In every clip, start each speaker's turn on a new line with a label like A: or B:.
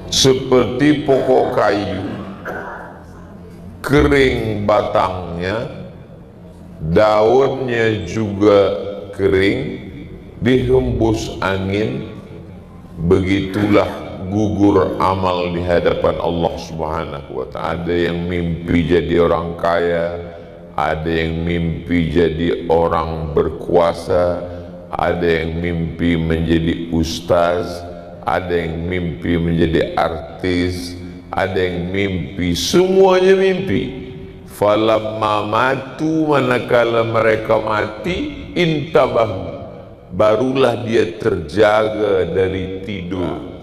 A: seperti pokok kayu, kering batangnya, daunnya juga kering, dihembus angin, begitulah gugur amal di hadapan Allah Subhanahu wa ta'ala. Ada yang mimpi jadi orang kaya, ada yang mimpi jadi orang berkuasa, ada yang mimpi menjadi ustaz, ada yang mimpi menjadi artis, ada yang mimpi, semuanya mimpi. Falamma matu, manakala mereka mati, intabahu, barulah dia terjaga dari tidur.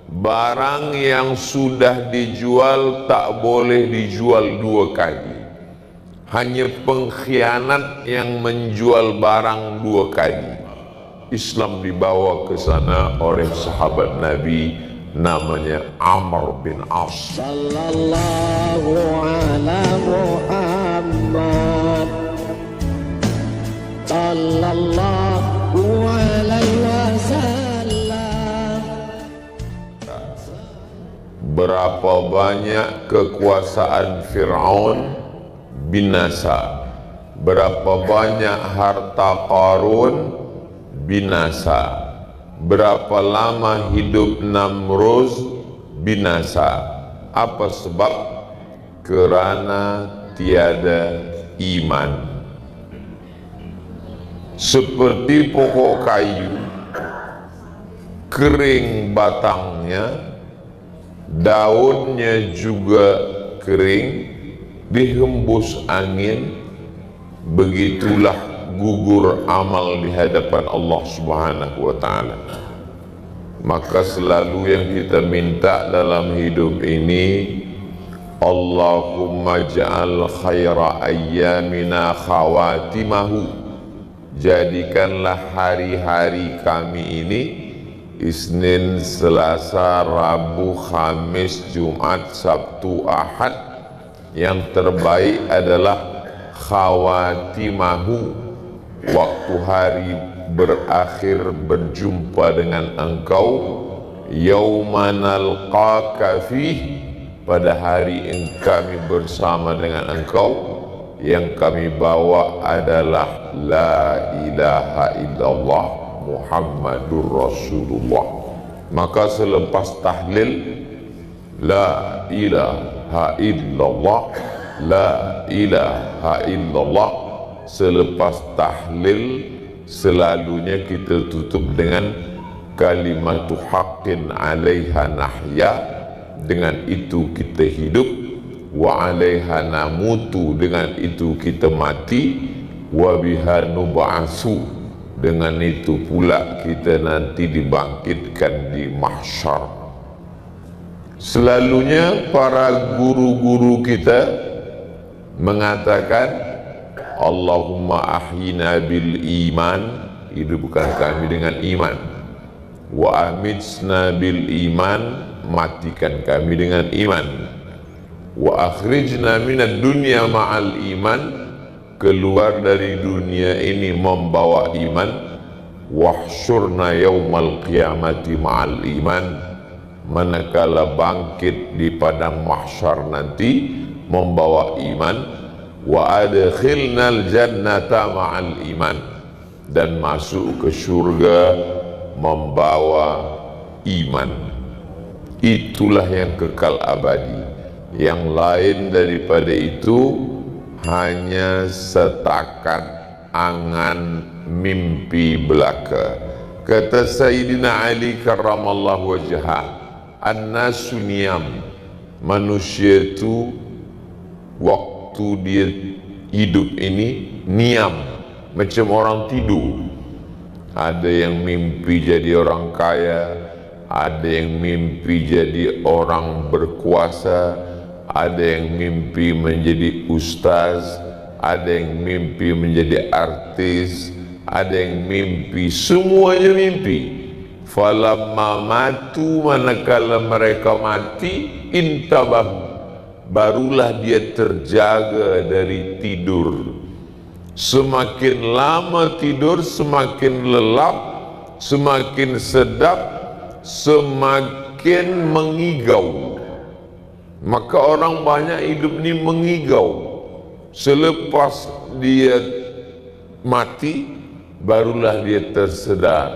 A: Barang yang sudah dijual tak boleh dijual dua kali. Hanya pengkhianat yang menjual barang dua kali. Islam dibawa ke sana oleh sahabat Nabi namanya Amr bin As.
B: Sallallahu ala Muhammad sallallahu alaihi wasallam.
A: Berapa banyak kekuasaan Fir'aun binasa, berapa banyak harta Qarun binasa, berapa lama hidup Namrud binasa. Apa sebab? Kerana tiada iman. Seperti pokok kayu, kering batangnya, daunnya juga kering, dihembus angin, begitulah gugur amal di hadapan Allah Subhanahu wa ta'ala. Maka selalu yang kita minta dalam hidup ini, Allahumma ja'al khaira ayyamina khawatimahu, jadikanlah hari-hari kami ini, Isnin, Selasa, Rabu, Khamis, Jumat, Sabtu, Ahad, yang terbaik adalah khawatimahu, waktu hari berakhir berjumpa dengan engkau, yauman alqaka fih, pada hari yang kami bersama dengan engkau. Yang kami bawa adalah la ilaha illallah Muhammadur Rasulullah. Maka selepas tahlil la ilaha illallah, la ilaha illallah, selepas tahlil selalunya kita tutup dengan kalimatu haqqin alaiha nahya, dengan itu kita hidup, wa alaiha namutu, dengan itu kita mati, wa biha nub'atsu, dengan itu pula kita nanti dibangkitkan di mahsyar. Selalunya para guru-guru kita mengatakan Allahumma ahyina bil iman, hidupkan kami dengan iman, wa amitsna bil iman, matikan kami dengan iman, wa akhrijna minad dunya ma'al iman, keluar dari dunia ini membawa iman, wahsyurna yaumal qiyamati ma'al iman, manakala bangkit di padang mahsyar nanti membawa iman, wa adkhilnal jannata ma'al iman, dan masuk ke surga membawa iman. Itulah yang kekal abadi. Yang lain daripada itu hanya setakat angan mimpi belaka. Kata Sayyidina Ali karramallahu wajhah, an-nasu niyam, manusia itu waktu dia hidup ini niam, macam orang tidur. Ada yang mimpi jadi orang kaya, ada yang mimpi jadi orang berkuasa, ada yang mimpi menjadi ustaz, ada yang mimpi menjadi artis, ada yang mimpi, semuanya mimpi. Falamma matu, manakala mereka mati, intabahu, barulah dia terjaga dari tidur. Semakin lama tidur, semakin lelap, semakin sedap, semakin semakin mengigau. Maka orang banyak hidup ni mengigau. Selepas dia mati, barulah dia tersedar,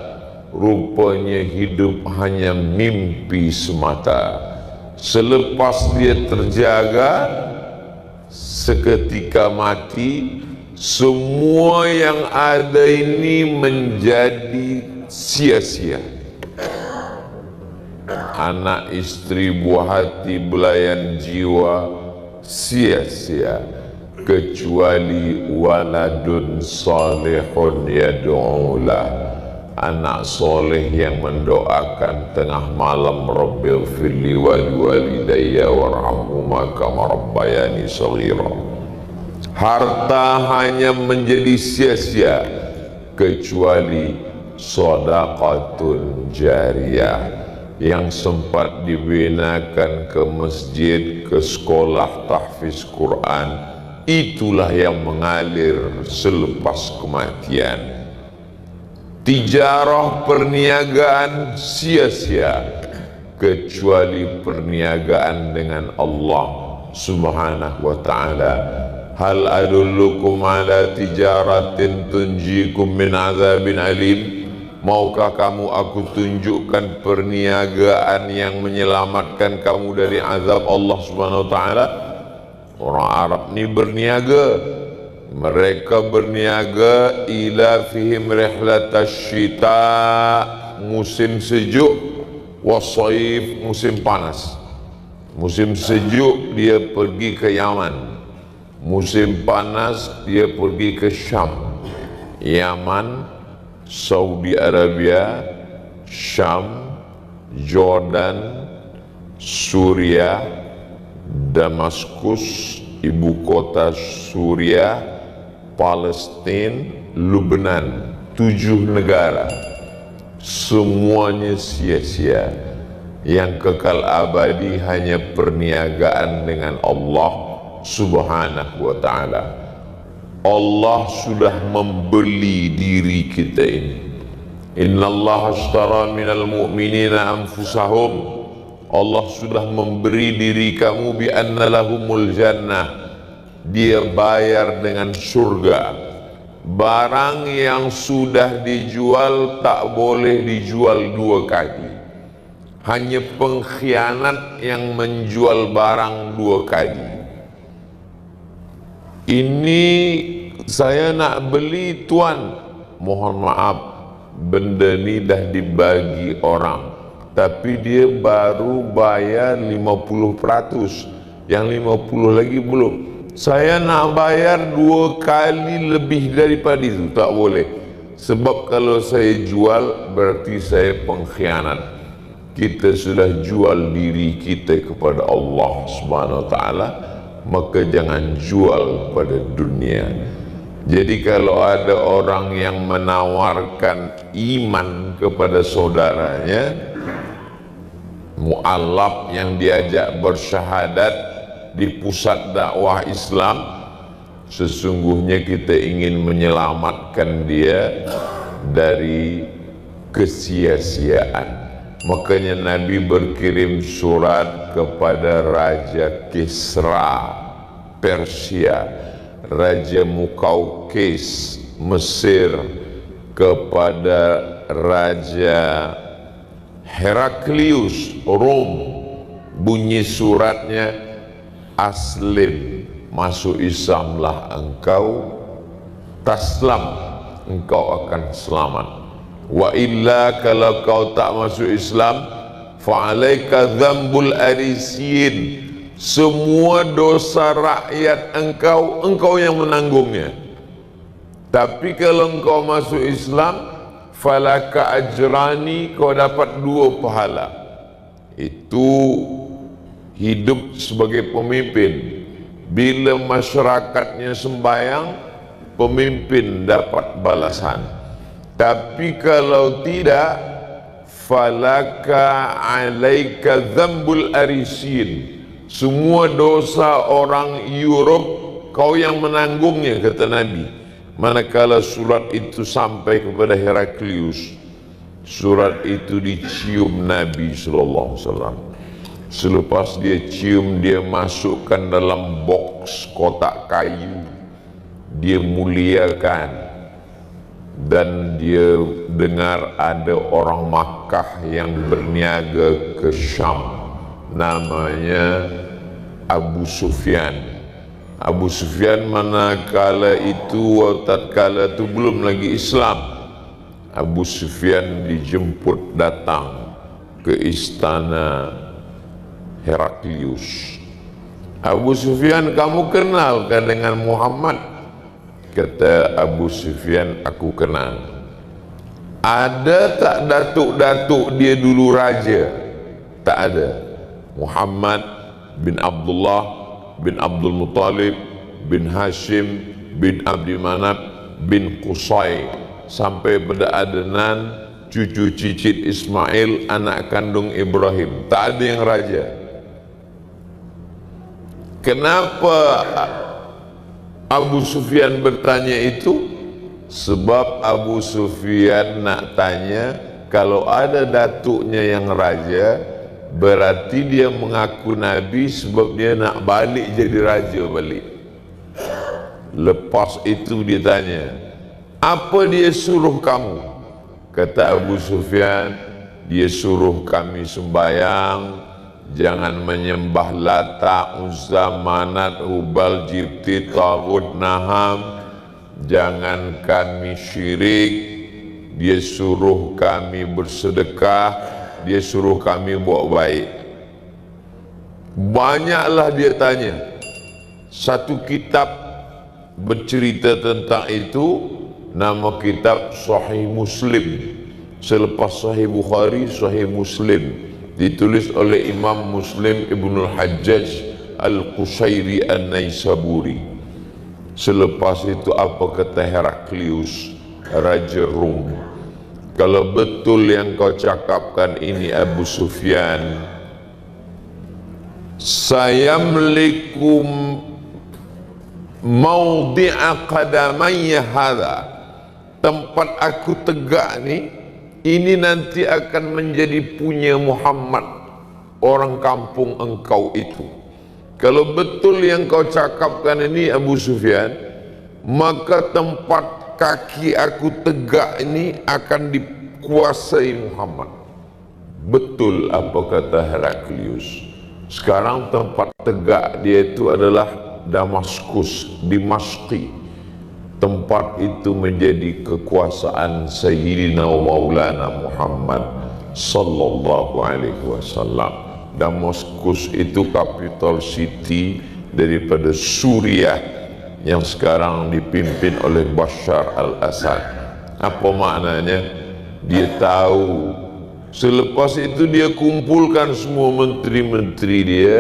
A: rupanya hidup hanya mimpi semata. Selepas dia terjaga, seketika mati, semua yang ada ini menjadi sia-sia. Anak, istri, buah hati, belayan jiwa, sia-sia, kecuali waladun salihun yad'ulah, anak soleh yang mendoakan tengah malam, Rabbil firli waliwalidayya warhamhuma kama rabbayani shaghira. Harta hanya menjadi sia-sia kecuali shadaqatun jariyah yang sempat dibinakan ke masjid, ke sekolah tahfiz Quran, itulah yang mengalir selepas kematian. Tijarah, perniagaan, sia-sia kecuali perniagaan dengan Allah Subhanahu wa ta'ala. Hal adullukum ala tijaratin tunjikum min azabin alim. Maukah kamu aku tunjukkan perniagaan yang menyelamatkan kamu dari azab Allah Subhanahu wa ta'ala? Orang Arab ni berniaga. Mereka berniaga ila fihim rihlatasyita, musim sejuk, wasaif, musim panas. Musim sejuk dia pergi ke Yaman, musim panas dia pergi ke Syam. Yaman, Saudi Arabia, Syam, Jordan, Suriah, Damaskus, ibu kota Suriah, Palestina, Lebanon, 7 negara. Semuanya sia-sia. Yang kekal abadi hanya perniagaan dengan Allah Subhanahu wa ta'ala. Allah sudah membeli diri kita ini. Innallaha ashtara minal mu'minina anfusahum. Allah sudah memberi diri kamu bi anna lahumul jannah. Dia bayar dengan surga. Barang yang sudah dijual tak boleh dijual 2 kali. Hanya pengkhianat yang menjual barang 2 kali. Ini saya nak beli tuan, mohon maaf, benda ni dah dibagi orang, tapi dia baru bayar 50%, yang 50 lagi belum. Saya nak bayar 2 kali lebih daripada itu, tak boleh. Sebab kalau saya jual berarti saya pengkhianat. Kita sudah jual diri kita kepada Allah Subhanahu wa ta'ala, maka jangan jual pada dunia. Jadi kalau ada orang yang menawarkan iman kepada saudaranya, mu'alaf yang diajak bersyahadat di pusat dakwah Islam, sesungguhnya kita ingin menyelamatkan dia dari kesia-siaan. Makanya Nabi berkirim surat kepada Raja Kisra Persia, Raja Mukaukis Mesir, kepada Raja Heraklius Rom. Bunyi suratnya, aslim, masuk Islamlah engkau, taslam, engkau akan selamat. Wa illa, kalau kau tak masuk Islam, fa'alaika dzambul arisin, semua dosa rakyat engkau yang menanggungnya. Tapi kalau engkau masuk Islam, falaka ajrani, kau dapat 2 pahala. Itu hidup sebagai pemimpin. Bila masyarakatnya sembahyang, pemimpin dapat balasan. Tapi kalau tidak, falaka alaika dzambul arisin, semua dosa orang Europe kau yang menanggungnya, kata Nabi. Manakala surat itu sampai kepada Heraklius, Surat itu dicium Nabi sallallahu alaihi wasallam. Selepas dia cium, dia masukkan dalam box kotak kayu. Dia muliakan, dan dia dengar ada orang Makkah yang berniaga ke Syam, namanya Abu Sufyan. Abu Sufyan manakala itu, tatkala itu belum lagi Islam. Abu Sufyan dijemput datang ke istana Heraklius. Abu Sufyan, kamu kenalkah dengan Muhammad? Kata Abu Sufyan, aku kenal. Ada tak datuk-datuk dia dulu raja? Tak ada. Muhammad bin Abdullah bin Abdul Muttalib bin Hashim bin Abdi Manaf bin Qusay, sampai pada Adnan cucu cicit Ismail anak kandung Ibrahim. Tak ada yang raja. Kenapa Abu Sufyan bertanya itu? Sebab Abu Sufyan nak tanya, kalau ada datuknya yang raja, berarti dia mengaku Nabi sebab dia nak balik jadi raja balik. Lepas itu dia tanya, apa dia suruh kamu? Kata Abu Sufyan, dia suruh kami sembahyang, jangan menyembah Lata, Uzza, Manat, Hubal, Jibti, Taghut, Naham, jangan kami syirik. Dia suruh kami bersedekah, dia suruh kami buat baik. Banyaklah dia tanya. Satu kitab bercerita tentang itu, nama kitab Sahih Muslim. Selepas Sahih Bukhari, Sahih Muslim, ditulis oleh Imam Muslim Ibnul Hajjaj Al-Qushairi An-Naisaburi. Selepas itu apa kata Heraklius, Raja Rum? Kalau betul yang kau cakapkan ini Abu Sufyan, saya melikum maudhi'a qadamayya hadha, tempat aku tegak ni, ini nanti akan menjadi punya Muhammad, orang kampung engkau itu. Kalau betul yang kau cakapkan ini Abu Sufyan, maka tempat kaki aku tegak ini akan dikuasai Muhammad. Betul apa kata Heraklius. Sekarang tempat tegak dia itu adalah Damaskus, Dimashqi. Tempat itu menjadi kekuasaan Sayyidina Maulana Muhammad sallallahu alaihi wasallam. Damaskus itu capital city daripada Suriah yang sekarang dipimpin oleh Bashar al-Assad. Apa maknanya? Dia tahu. Selepas itu dia kumpulkan semua menteri-menteri dia.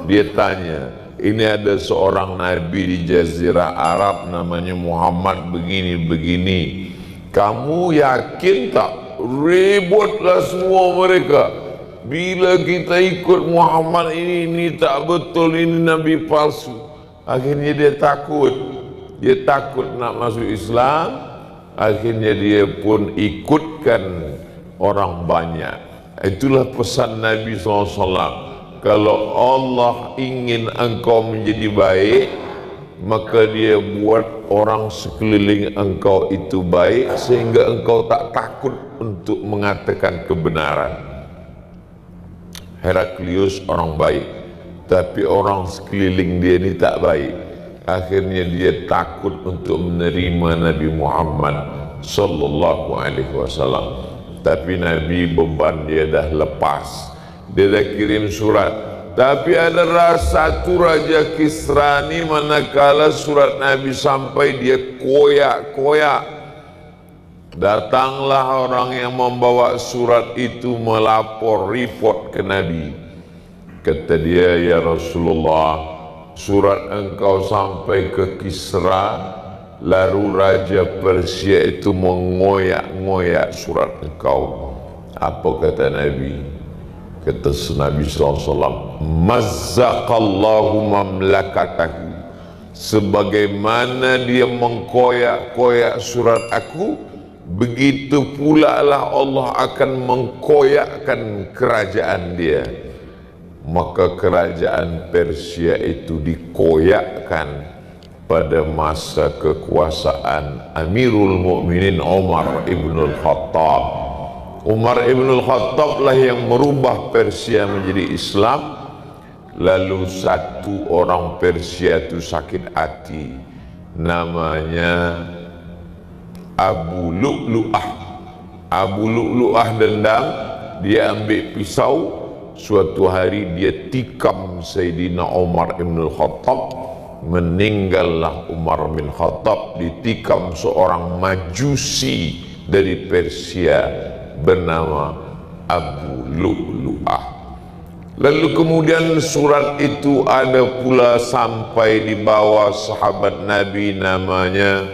A: Dia tanya, ini ada seorang Nabi di Jazirah Arab namanya Muhammad begini-begini. Kamu yakin tak? Ributlah semua mereka. Bila kita ikut Muhammad ini tak betul, ini Nabi palsu. Akhirnya dia takut nak masuk Islam. Akhirnya dia pun ikutkan orang banyak. Itulah pesan Nabi SAW. Kalau Allah ingin engkau menjadi baik, maka dia buat orang sekeliling engkau itu baik, sehingga engkau tak takut untuk mengatakan kebenaran. Heraklius orang baik, tapi orang sekeliling dia ni tak baik. Akhirnya dia takut untuk menerima Nabi Muhammad sallallahu alaihi wasallam. Tapi Nabi beban dia dah lepas. Dia dah kirim surat. Tapi ada satu Raja Kisra ni, manakala surat Nabi sampai dia koyak-koyak. Datanglah orang yang membawa surat itu melapor, report ke Nabi. Kata dia, ya Rasulullah, surat engkau sampai ke Kisra, lalu Raja Persia itu mengoyak-ngoyak surat engkau. Apa kata Nabi? Kata Nabi SAW, mazzaqallahu mamlakatahu, sebagaimana dia mengkoyak-koyak surat aku, begitu pula lah Allah akan mengkoyakkan kerajaan dia. Maka kerajaan Persia itu dikoyakkan pada masa kekuasaan Amirul Mukminin Umar ibnul Khattab. Umar ibnul Khattab lah yang merubah Persia menjadi Islam. Lalu satu orang Persia itu sakit hati, namanya Abu Lu'lu'ah. Abu Lu'lu'ah dendam, dia ambil pisau. Suatu hari dia tikam Sayyidina Umar ibnul Khattab. Meninggallah Umar bin Khattab ditikam seorang majusi dari Persia bernama Abu Lu'lu'ah. Lalu kemudian surat itu ada pula sampai di bawah sahabat Nabi namanya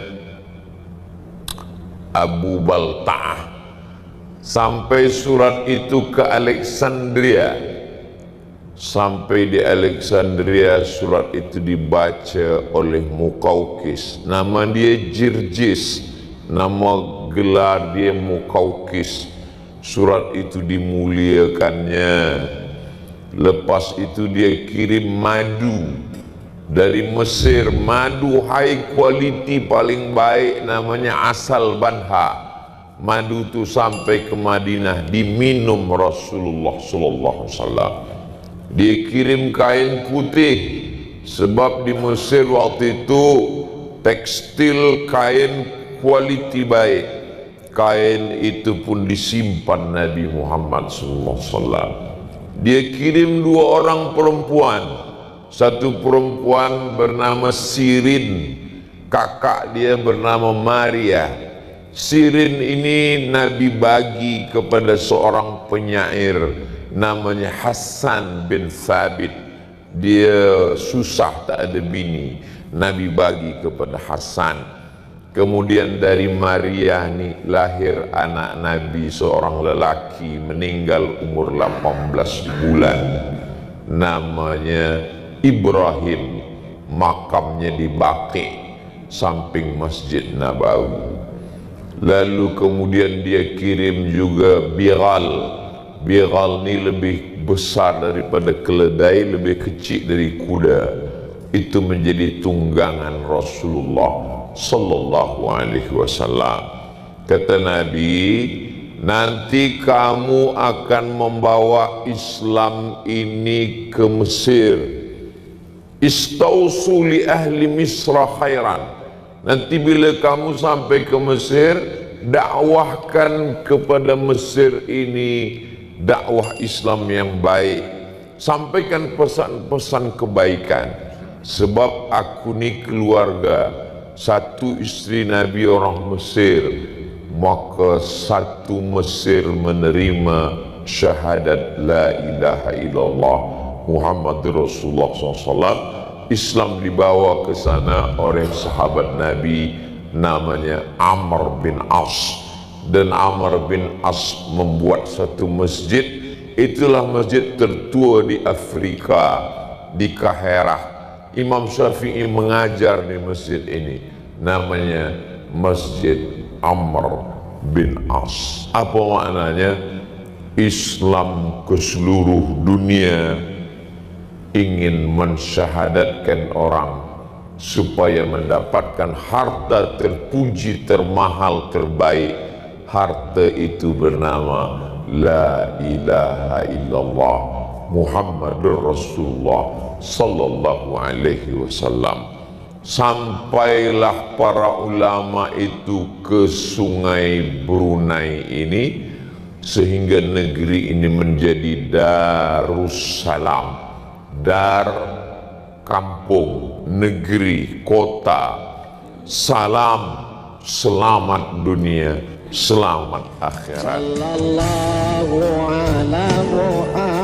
A: Abu Balta'ah. Sampai surat itu ke Alexandria. Sampai di Alexandria surat itu dibaca oleh Muqawqis. Nama dia Jirjis, nama gelar dia Muqawqis. Surat itu dimuliakannya. Lepas itu dia kirim madu dari Mesir, madu high quality paling baik namanya Asal Banha. Madu itu sampai ke Madinah diminum Rasulullah sallallahu alaihi wasallam. Dia kirim kain putih sebab di Mesir waktu itu tekstil kain quality baik. Kain itu pun disimpan Nabi Muhammad sallallahu alaihi wasallam. Dia kirim 2 orang perempuan. Satu perempuan bernama Sirin, kakak dia bernama Maria. Sirin ini Nabi bagi kepada seorang penyair namanya Hasan bin Thabit. Dia susah tak ada bini, Nabi bagi kepada Hasan. Kemudian dari Maria ni lahir anak Nabi, seorang lelaki meninggal umur 18 bulan. Namanya Ibrahim, makamnya di Baqi samping Masjid Nabawi. Lalu kemudian dia kirim juga Bighal. Bighal ni lebih besar daripada keledai, lebih kecil dari kuda. Itu menjadi tunggangan Rasulullah sallallahu alaihi wasallam. Kata Nabi, nanti kamu akan membawa Islam ini ke Mesir. Istausu li ahli Misra khairan. Nanti bila kamu sampai ke Mesir, dakwahkan kepada Mesir ini dakwah Islam yang baik. Sampaikan pesan-pesan kebaikan. Sebab aku ni keluarga, satu istri Nabi orang Mesir, maka satu Mesir menerima syahadat la ilaha illallah Muhammad Rasulullah SAW. Islam dibawa ke sana oleh sahabat Nabi namanya Amr bin As. Dan Amr bin As membuat satu masjid. Itulah masjid tertua di Afrika, di Kaherah. Imam Syafi'i mengajar di masjid ini, namanya Masjid Amr bin As. Apa maknanya? Islam ke seluruh dunia ingin mensyahadatkan orang supaya mendapatkan harta terpuji, termahal, terbaik. Harta itu bernama La ilaha illallah Muhammadur Rasulullah sallallahu alaihi wasallam. Sampailah para ulama itu ke sungai Brunei ini, sehingga negeri ini menjadi Darussalam. Dar kampung, negeri, kota. Salam, selamat dunia, selamat akhirat.
B: Sallallahu ala Muhammad.